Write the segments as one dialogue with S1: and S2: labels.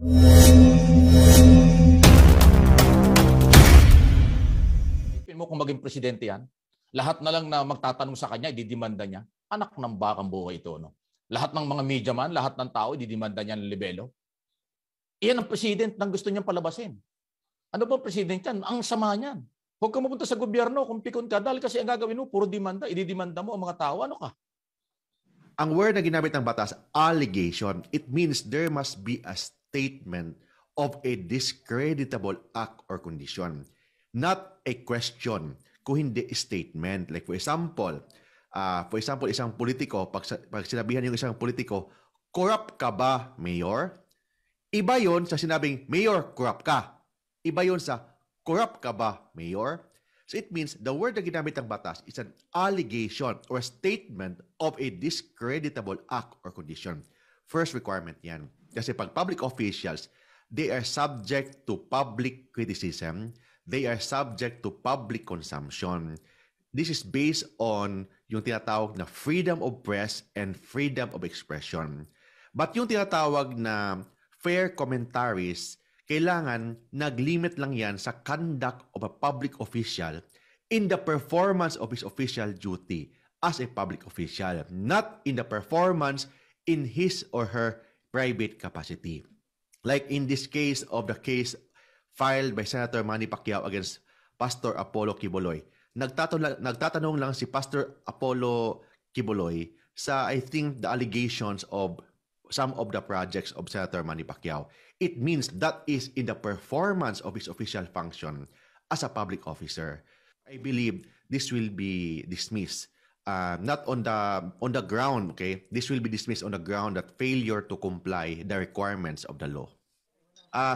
S1: Isipin mo kung maging presidente yan, lahat na lang na magtatanong sa kanya, ididimanda niya. Anak ng bakang buhay ito, no? Lahat ng mga media man, lahat ng tao, ididimanda niya ng libelo. Iyan ang president ng gusto niyang palabasin. Ano ba president yan? Ang sama niyan. Huwag ka mapunta sa gobyerno kung pikon ka dahil kasi ang gagawin mo, puro demanda. Ididimanda mo ang mga tao. Ano ka?
S2: Ang word na ginamit ng batas, allegation, it means there must be a statement of a discreditable act or condition. Not a question, kung hindi statement. Like for example, isang politiko, pag sinabihan yung isang politiko, corrupt ka ba, Mayor? Iba yon sa sinabing, Mayor, corrupt ka. Iba yon sa, corrupt ka ba, Mayor? So it means the word na ginamit ng batas is an allegation or a statement of a discreditable act or condition. First requirement yan. Kasi pag public officials, they are subject to public criticism. They are subject to public consumption. This is based on yung tinatawag na freedom of press and freedom of expression. But yung tinatawag na fair commentaries, kailangan nag-limit lang yan sa conduct of a public official in the performance of his official duty as a public official, not in the performance in his or her private capacity. Like in this case of the case filed by Senator Manny Pacquiao against Pastor Apollo Quiboloy. Nagtatanong lang si Pastor Apollo Quiboloy sa, I think, the allegations of some of the projects of Senator Manny Pacquiao. It means that is in the performance of his official function as a public officer. I believe this will be dismissed. Not on the ground, okay? This will be dismissed on the ground that failure to comply the requirements of the law.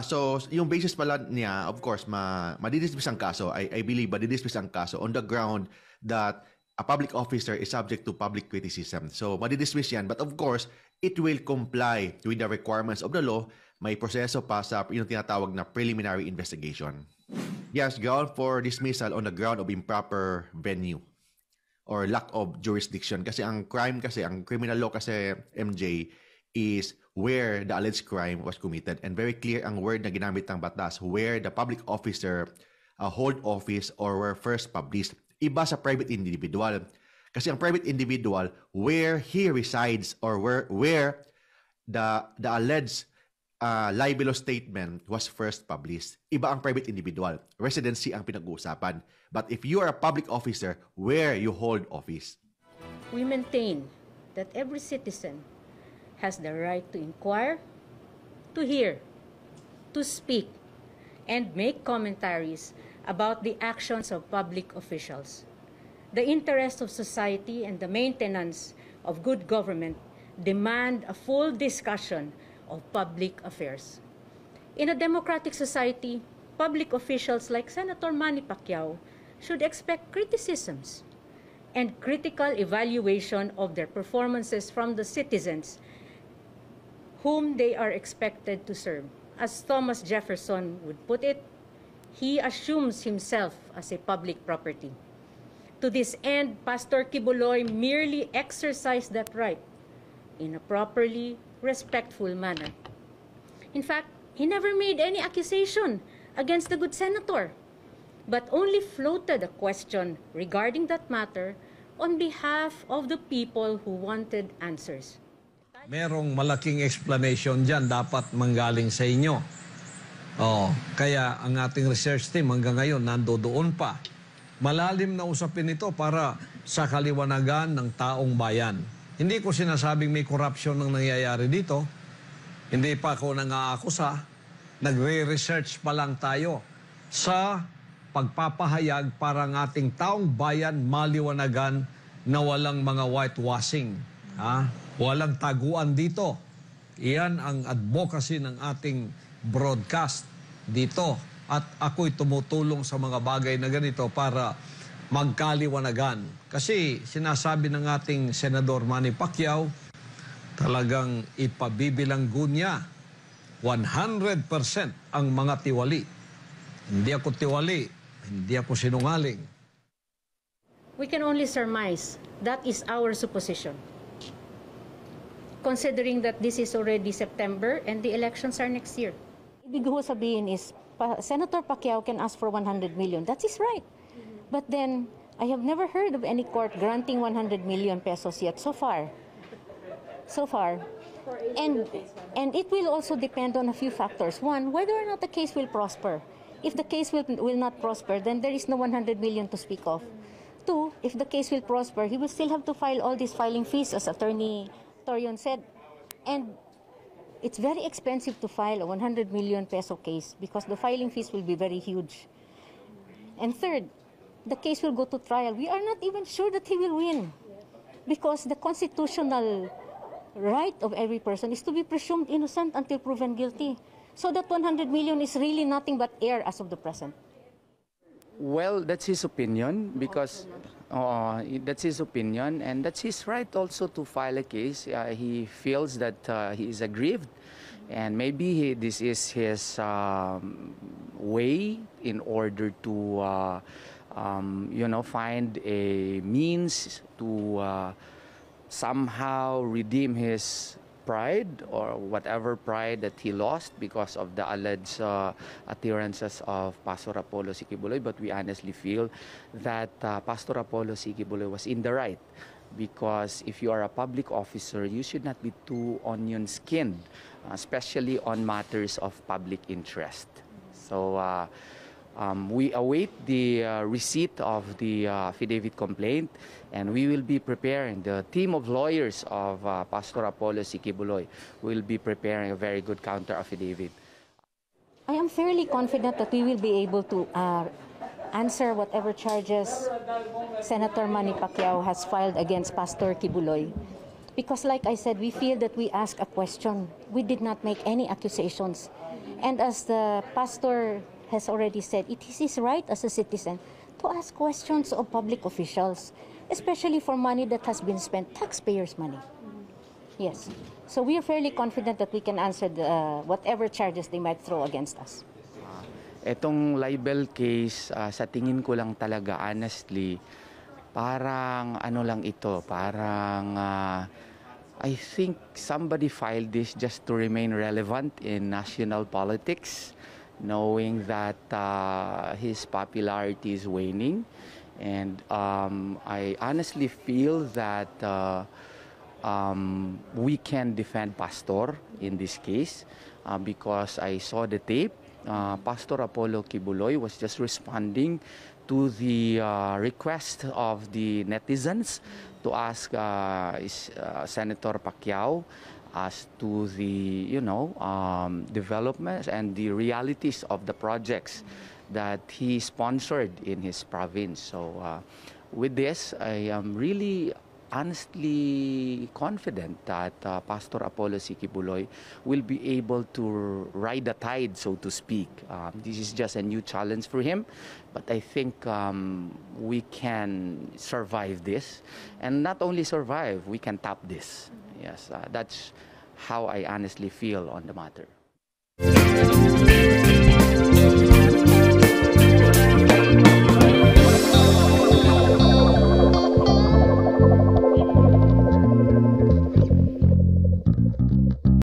S2: So yung basis pala niya, of course, madidismiss ang kaso. I believe madidismiss ang kaso on the ground that a public officer is subject to public criticism. So madidismiss yan. But of course, it will comply with the requirements of the law. May proseso pa sa yung tinatawag na preliminary investigation. Yes, ground for dismissal on the ground of improper venue or lack of jurisdiction. Kasi ang criminal law kasi, MJ, is where the alleged crime was committed. And very clear ang word na ginamit ng batas, where the public officer hold office or were first published. Iba sa private individual. Kasi ang private individual, where he resides or where the alleged libelous statement was first published. Iba ang private individual. Residency ang pinag-uusapan. But if you are a public officer, where you hold office.
S3: We maintain that every citizen has the right to inquire, to hear, to speak, and make commentaries about the actions of public officials. The interests of society and the maintenance of good government demand a full discussion of public affairs. In a democratic society, public officials like Senator Manny Pacquiao should expect criticisms and critical evaluation of their performances from the citizens whom they are expected to serve. As Thomas Jefferson would put it, he assumes himself as a public property. To this end, Pastor Quiboloy merely exercised that right in a properly respectful manner. In fact, he never made any accusation against the good senator, but only floated a question regarding that matter on behalf of the people who wanted answers.
S4: Merong malaking explanation dyan, dapat manggaling sa inyo. Kaya ang ating research team hanggang ngayon nandoon pa. Malalim na usapin ito para sa kaliwanagan ng taong bayan. Hindi ko sinasabing may corruption nang nangyayari dito. Hindi pa ako nang-aakusa. Nagre-research pa lang tayo sa pagpapahayag para ng ating taong bayan maliwanagan na walang mga whitewashing. Walang taguan dito. Iyan ang advocacy ng ating broadcast dito. At ako'y tumutulong sa mga bagay na ganito para magkaliwanagan. Kasi sinasabi ng ating Senador Manny Pacquiao, talagang ipabibilanggo niya 100% ang mga tiwali. Hindi ako tiwali, hindi ako sinungaling.
S3: We can only surmise that is our supposition. considering that this is already September and the elections are next year. Ibig ko sabihin is, Senator Pacquiao can ask for 100 million. That's his right. But then, I have never heard of any court granting 100 million pesos yet so far. So far. And it will also depend on a few factors. One, whether or not the case will prosper. If the case will not prosper, then there is no 100 million to speak of. Two, if the case will prosper, he will still have to file all these filing fees, as Attorney Torion said. And it's very expensive to file a 100 million peso case because the filing fees will be very huge. And third, the case will go to trial. We are not even sure that he will win because the constitutional right of every person is to be presumed innocent until proven guilty. So that 100 million is really nothing but air as of the present.
S5: Well, that's his opinion because that's his opinion and that's his right also to file a case. He feels that he is aggrieved and maybe this is his way in order to find a means to somehow redeem his pride or whatever pride that he lost because of the alleged utterances of Pastor Apollo C. Quiboloy. But we honestly feel that Pastor Apollo C. Quiboloy was in the right because if you are a public officer, you should not be too onion-skinned, especially on matters of public interest. So we await the receipt of the affidavit complaint, and we will be preparing. The team of lawyers of Pastor Apollo C. Quiboloy will be preparing a very good counter affidavit.
S3: I am fairly confident that we will be able to answer whatever charges Senator Manny Pacquiao has filed against Pastor Quiboloy. Because like I said, we feel that we asked a question. We did not make any accusations. And as the pastor has already said, it is his right as a citizen to ask questions of public officials, especially for money that has been spent, taxpayers' money. Yes. So we are fairly confident that we can answer whatever charges they might throw against us.
S5: Etong libel case, sa tingin ko lang talaga, honestly, parang ano lang ito, parang I think somebody filed this just to remain relevant in national politics, knowing that his popularity is waning. And I honestly feel that we can defend Pastor in this case because I saw the tape. Pastor Apollo Quiboloy was just responding to the request of the netizens to ask Senator Pacquiao as to the developments and the realities of the projects that he sponsored in his province. So with this, I am really honestly confident that Pastor Apollo C. Quiboloy will be able to ride the tide, so to speak. This is just a new challenge for him, but I think we can survive this. And not only survive, we can top this. Yes, that's how I honestly feel on the matter.